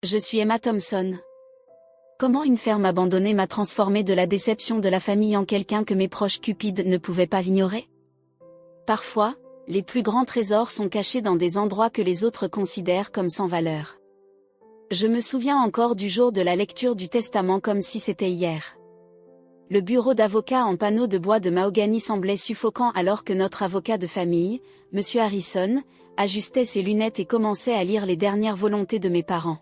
Je suis Emma Thompson. Comment une ferme abandonnée m'a transformée de la déception de la famille en quelqu'un que mes proches cupides ne pouvaient pas ignorer? Parfois, les plus grands trésors sont cachés dans des endroits que les autres considèrent comme sans valeur. Je me souviens encore du jour de la lecture du testament comme si c'était hier. Le bureau d'avocat en panneaux de bois de mahogany semblait suffocant alors que notre avocat de famille, M. Harrison, ajustait ses lunettes et commençait à lire les dernières volontés de mes parents.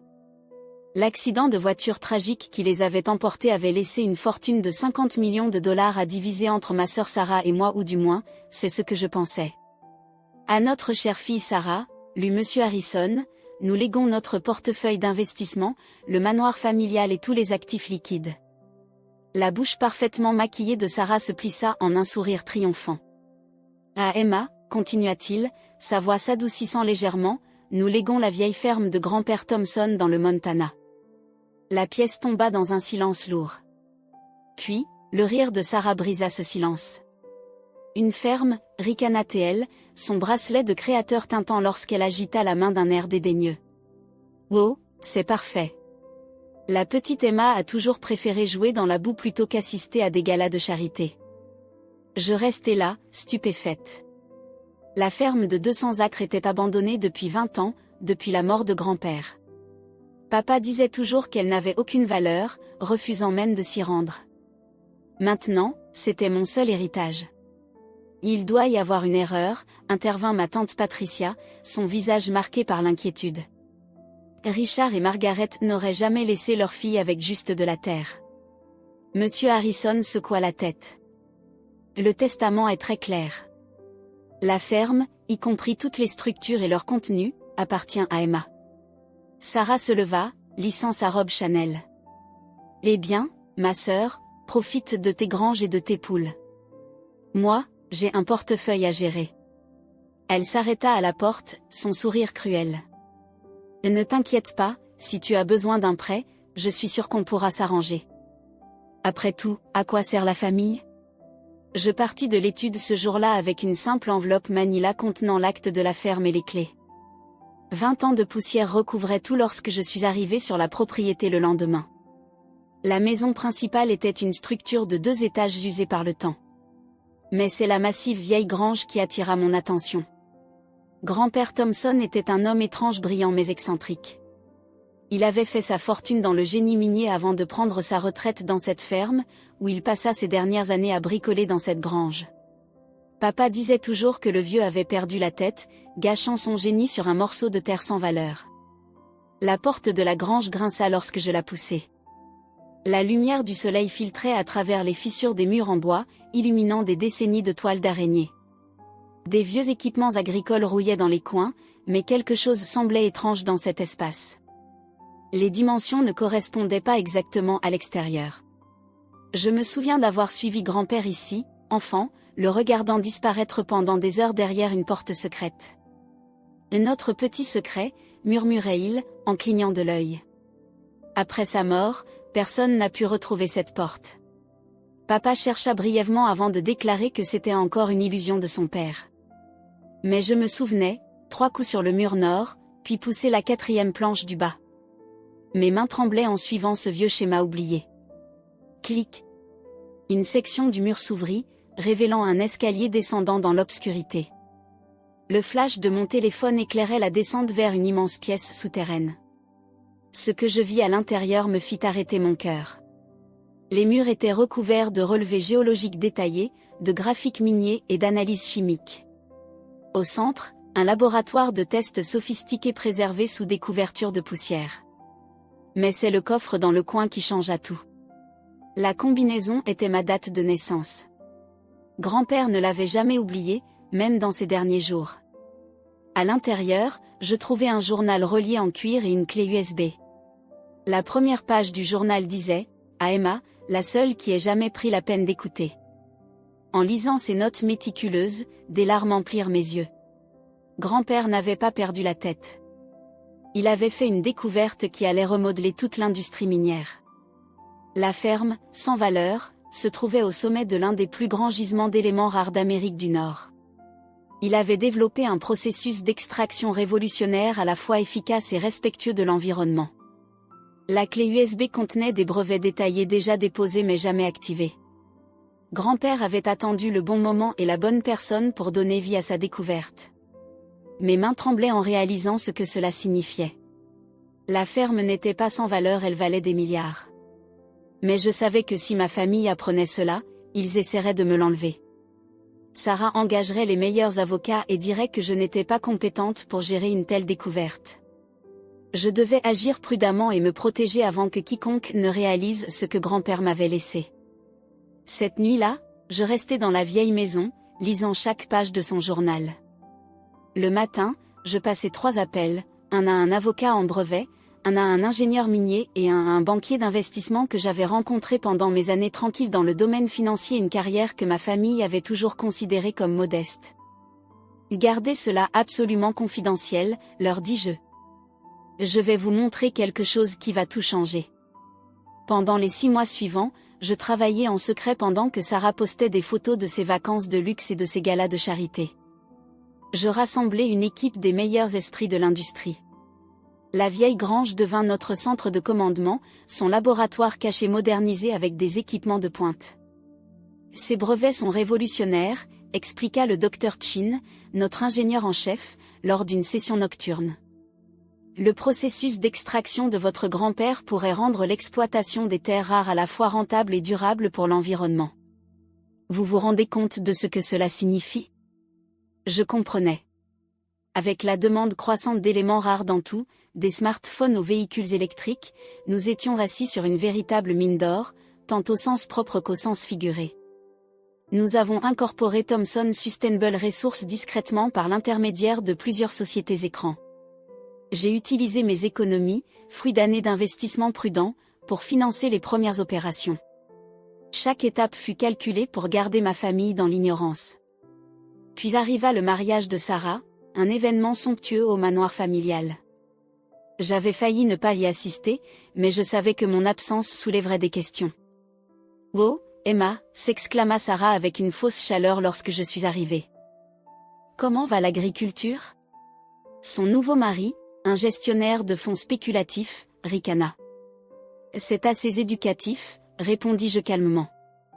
L'accident de voiture tragique qui les avait emportés avait laissé une fortune de 50 millions de dollars à diviser entre ma sœur Sarah et moi, ou du moins, c'est ce que je pensais. À notre chère fille Sarah, lut M. Harrison, nous léguons notre portefeuille d'investissement, le manoir familial et tous les actifs liquides. La bouche parfaitement maquillée de Sarah se plissa en un sourire triomphant. À Emma, continua-t-il, sa voix s'adoucissant légèrement, nous léguons la vieille ferme de grand-père Thompson dans le Montana. La pièce tomba dans un silence lourd. Puis, le rire de Sarah brisa ce silence. Une ferme, ricana-t-elle, son bracelet de créateur tintant lorsqu'elle agita la main d'un air dédaigneux. Oh, c'est parfait. La petite Emma a toujours préféré jouer dans la boue plutôt qu'assister à des galas de charité. Je restais là, stupéfaite. La ferme de 200 acres était abandonnée depuis 20 ans, depuis la mort de grand-père. Papa disait toujours qu'elle n'avait aucune valeur, refusant même de s'y rendre. Maintenant, c'était mon seul héritage. Il doit y avoir une erreur, intervint ma tante Patricia, son visage marqué par l'inquiétude. Richard et Margaret n'auraient jamais laissé leur fille avec juste de la terre. Monsieur Harrison secoua la tête. Le testament est très clair. La ferme, y compris toutes les structures et leur contenu, appartient à Emma. Sarah se leva, lissant sa robe Chanel. Eh bien, ma sœur, profite de tes granges et de tes poules. Moi, j'ai un portefeuille à gérer. Elle s'arrêta à la porte, son sourire cruel. Ne t'inquiète pas, si tu as besoin d'un prêt, je suis sûre qu'on pourra s'arranger. Après tout, à quoi sert la famille? Je partis de l'étude ce jour-là avec une simple enveloppe manila contenant l'acte de la ferme et les clés. 20 ans de poussière recouvraient tout lorsque je suis arrivée sur la propriété le lendemain. La maison principale était une structure de 2 étages usée par le temps. Mais c'est la massive vieille grange qui attira mon attention. Grand-père Thompson était un homme étrange, brillant mais excentrique. Il avait fait sa fortune dans le génie minier avant de prendre sa retraite dans cette ferme, où il passa ses dernières années à bricoler dans cette grange. Papa disait toujours que le vieux avait perdu la tête, gâchant son génie sur un morceau de terre sans valeur. La porte de la grange grinça lorsque je la poussai. La lumière du soleil filtrait à travers les fissures des murs en bois, illuminant des décennies de toiles d'araignée. Des vieux équipements agricoles rouillaient dans les coins, mais quelque chose semblait étrange dans cet espace. Les dimensions ne correspondaient pas exactement à l'extérieur. Je me souviens d'avoir suivi grand-père ici, enfant, le regardant disparaître pendant des heures derrière une porte secrète. Notre petit secret, murmurait-il, en clignant de l'œil. Après sa mort, personne n'a pu retrouver cette porte. Papa chercha brièvement avant de déclarer que c'était encore une illusion de son père. Mais je me souvenais, 3 coups sur le mur nord, puis pousser la 4e planche du bas. Mes mains tremblaient en suivant ce vieux schéma oublié. Clic. Une section du mur s'ouvrit, révélant un escalier descendant dans l'obscurité. Le flash de mon téléphone éclairait la descente vers une immense pièce souterraine. Ce que je vis à l'intérieur me fit arrêter mon cœur. Les murs étaient recouverts de relevés géologiques détaillés, de graphiques miniers et d'analyses chimiques. Au centre, un laboratoire de tests sophistiqués préservé sous des couvertures de poussière. Mais c'est le coffre dans le coin qui changea tout. La combinaison était ma date de naissance. Grand-père ne l'avait jamais oubliée, même dans ses derniers jours. À l'intérieur, je trouvais un journal relié en cuir et une clé USB. La première page du journal disait « À Emma, la seule qui ait jamais pris la peine d'écouter ». En lisant ces notes méticuleuses, des larmes emplirent mes yeux. Grand-père n'avait pas perdu la tête. Il avait fait une découverte qui allait remodeler toute l'industrie minière. La ferme, sans valeur, se trouvait au sommet de l'un des plus grands gisements d'éléments rares d'Amérique du Nord. Il avait développé un processus d'extraction révolutionnaire à la fois efficace et respectueux de l'environnement. La clé USB contenait des brevets détaillés déjà déposés mais jamais activés. Grand-père avait attendu le bon moment et la bonne personne pour donner vie à sa découverte. Mes mains tremblaient en réalisant ce que cela signifiait. La ferme n'était pas sans valeur, elle valait des milliards. Mais je savais que si ma famille apprenait cela, ils essaieraient de me l'enlever. Sarah engagerait les meilleurs avocats et dirait que je n'étais pas compétente pour gérer une telle découverte. Je devais agir prudemment et me protéger avant que quiconque ne réalise ce que grand-père m'avait laissé. Cette nuit-là, je restais dans la vieille maison, lisant chaque page de son journal. Le matin, je passais 3 appels, un à un avocat en brevet, un à un ingénieur minier et un à un banquier d'investissement que j'avais rencontré pendant mes années tranquilles dans le domaine financier, une carrière que ma famille avait toujours considérée comme modeste. Gardez cela absolument confidentiel, leur dis-je. Je vais vous montrer quelque chose qui va tout changer. Pendant les 6 mois suivants, je travaillais en secret pendant que Sarah postait des photos de ses vacances de luxe et de ses galas de charité. Je rassemblais une équipe des meilleurs esprits de l'industrie. La vieille grange devint notre centre de commandement, son laboratoire caché modernisé avec des équipements de pointe. Ces brevets sont révolutionnaires, expliqua le docteur Chin, notre ingénieur en chef, lors d'une session nocturne. Le processus d'extraction de votre grand-père pourrait rendre l'exploitation des terres rares à la fois rentable et durable pour l'environnement. Vous vous rendez compte de ce que cela signifie ? Je comprenais. Avec la demande croissante d'éléments rares dans tout, des smartphones aux véhicules électriques, nous étions assis sur une véritable mine d'or, tant au sens propre qu'au sens figuré. Nous avons incorporé Thomson Sustainable Resources discrètement par l'intermédiaire de plusieurs sociétés écrans. J'ai utilisé mes économies, fruits d'années d'investissement prudents, pour financer les premières opérations. Chaque étape fut calculée pour garder ma famille dans l'ignorance. Puis arriva le mariage de Sarah, un événement somptueux au manoir familial. J'avais failli ne pas y assister, mais je savais que mon absence soulèverait des questions. « Oh, Emma !» s'exclama Sarah avec une fausse chaleur lorsque je suis arrivée. « Comment va l'agriculture ?» Son nouveau mari, un gestionnaire de fonds spéculatifs, ricana. « C'est assez éducatif », répondis-je calmement.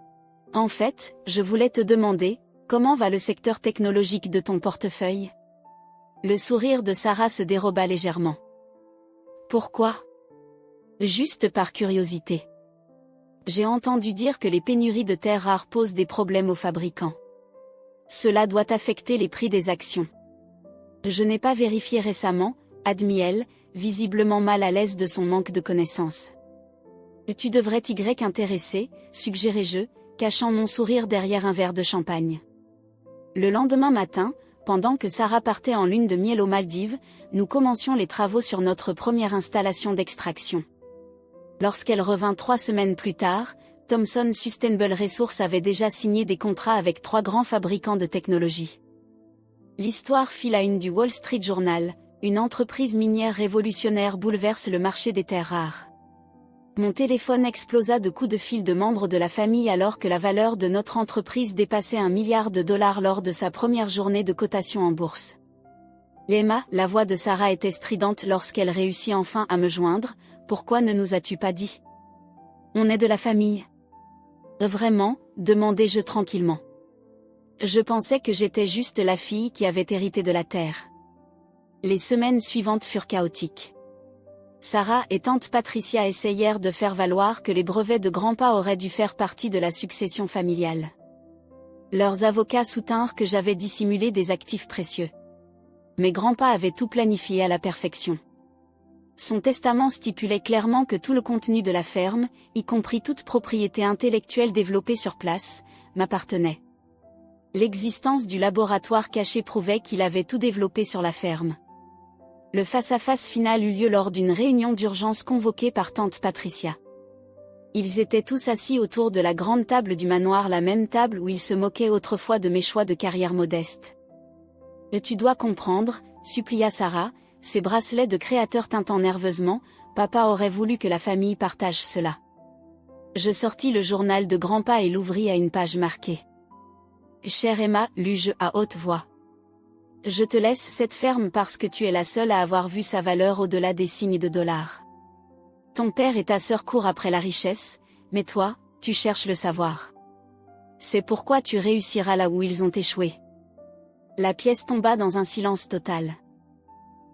« En fait, je voulais te demander, comment va le secteur technologique de ton portefeuille ?» Le sourire de Sarah se déroba légèrement. « Pourquoi ? » Juste par curiosité. J'ai entendu dire que les pénuries de terres rares posent des problèmes aux fabricants. Cela doit affecter les prix des actions. Je n'ai pas vérifié récemment, admit elle, visiblement mal à l'aise de son manque de connaissances. Tu devrais Y intéresser, suggérai-je, cachant mon sourire derrière un verre de champagne. Le lendemain matin, pendant que Sarah partait en lune de miel aux Maldives, nous commencions les travaux sur notre première installation d'extraction. Lorsqu'elle revint 3 semaines plus tard, Thomson Sustainable Resources avait déjà signé des contrats avec 3 grands fabricants de technologie. L'histoire fit la une du Wall Street Journal, une entreprise minière révolutionnaire bouleverse le marché des terres rares. Mon téléphone explosa de coups de fil de membres de la famille alors que la valeur de notre entreprise dépassait $1 milliard lors de sa première journée de cotation en bourse. Emma, la voix de Sarah était stridente lorsqu'elle réussit enfin à me joindre. Pourquoi ne nous as-tu pas dit ? On est de la famille. Vraiment ? Demandai-je tranquillement. Je pensais que j'étais juste la fille qui avait hérité de la terre. Les semaines suivantes furent chaotiques. Sarah et tante Patricia essayèrent de faire valoir que les brevets de grand-pa auraient dû faire partie de la succession familiale. Leurs avocats soutinrent que j'avais dissimulé des actifs précieux. Mais grand-pa avait tout planifié à la perfection. Son testament stipulait clairement que tout le contenu de la ferme, y compris toute propriété intellectuelle développée sur place, m'appartenait. L'existence du laboratoire caché prouvait qu'il avait tout développé sur la ferme. Le face-à-face final eut lieu lors d'une réunion d'urgence convoquée par tante Patricia. Ils étaient tous assis autour de la grande table du manoir, la même table où ils se moquaient autrefois de mes choix de carrière modeste. « Tu dois comprendre », supplia Sarah, ses bracelets de créateur tintant nerveusement, « papa aurait voulu que la famille partage cela. » Je sortis le journal de grand-pa et l'ouvris à une page marquée. « Chère Emma », lus-je à haute voix. Je te laisse cette ferme parce que tu es la seule à avoir vu sa valeur au-delà des signes de dollars. Ton père et ta sœur courent après la richesse, mais toi, tu cherches le savoir. C'est pourquoi tu réussiras là où ils ont échoué. La pièce tomba dans un silence total.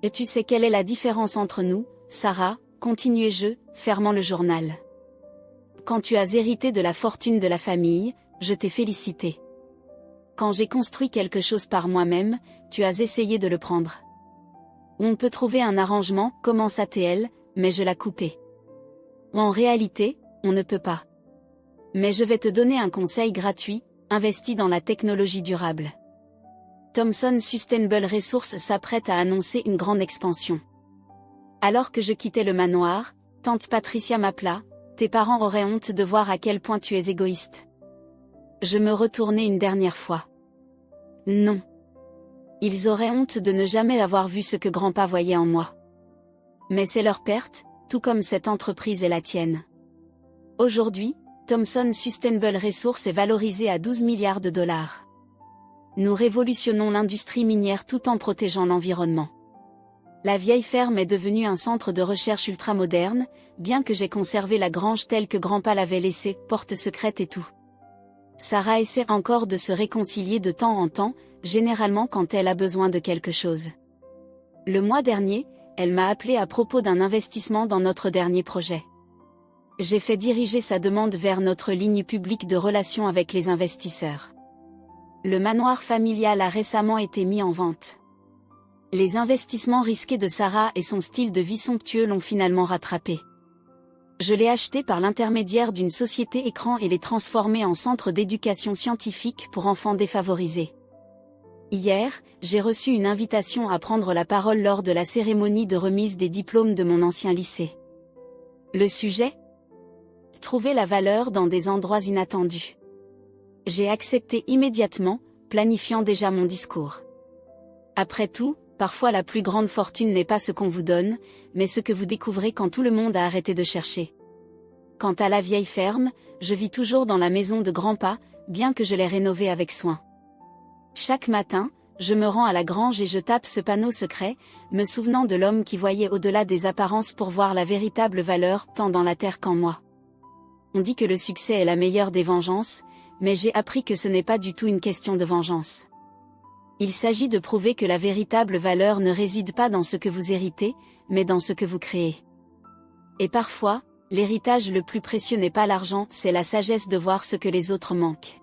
Et tu sais quelle est la différence entre nous, Sarah, continuai-je, fermant le journal. Quand tu as hérité de la fortune de la famille, je t'ai félicité. Quand j'ai construit quelque chose par moi-même, tu as essayé de le prendre. On peut trouver un arrangement, commença-t-elle, mais je l'ai coupé. En réalité, on ne peut pas. Mais je vais te donner un conseil gratuit, investis dans la technologie durable. Thomson Sustainable Resources s'apprête à annoncer une grande expansion. Alors que je quittais le manoir, tante Patricia m'appela, tes parents auraient honte de voir à quel point tu es égoïste. Je me retournai une dernière fois. Non. Ils auraient honte de ne jamais avoir vu ce que grand-pa voyait en moi. Mais c'est leur perte, tout comme cette entreprise est la tienne. Aujourd'hui, Thomson Sustainable Resources est valorisé à 12 milliards de dollars. Nous révolutionnons l'industrie minière tout en protégeant l'environnement. La vieille ferme est devenue un centre de recherche ultramoderne, bien que j'ai conservé la grange telle que grand-pa l'avait laissée, porte secrète et tout. Sarah essaie encore de se réconcilier de temps en temps, généralement quand elle a besoin de quelque chose. Le mois dernier, elle m'a appelé à propos d'un investissement dans notre dernier projet. J'ai fait diriger sa demande vers notre ligne publique de relations avec les investisseurs. Le manoir familial a récemment été mis en vente. Les investissements risqués de Sarah et son style de vie somptueux l'ont finalement rattrapé. Je l'ai acheté par l'intermédiaire d'une société écran et l'ai transformé en centre d'éducation scientifique pour enfants défavorisés. Hier, j'ai reçu une invitation à prendre la parole lors de la cérémonie de remise des diplômes de mon ancien lycée. Le sujet ? Trouver la valeur dans des endroits inattendus. J'ai accepté immédiatement, planifiant déjà mon discours. Après tout, parfois la plus grande fortune n'est pas ce qu'on vous donne, mais ce que vous découvrez quand tout le monde a arrêté de chercher. Quant à la vieille ferme, je vis toujours dans la maison de grand-pa, bien que je l'ai rénovée avec soin. Chaque matin, je me rends à la grange et je tape ce panneau secret, me souvenant de l'homme qui voyait au-delà des apparences pour voir la véritable valeur tant dans la terre qu'en moi. On dit que le succès est la meilleure des vengeances, mais j'ai appris que ce n'est pas du tout une question de vengeance. Il s'agit de prouver que la véritable valeur ne réside pas dans ce que vous héritez, mais dans ce que vous créez. Et parfois, l'héritage le plus précieux n'est pas l'argent, c'est la sagesse de voir ce que les autres manquent.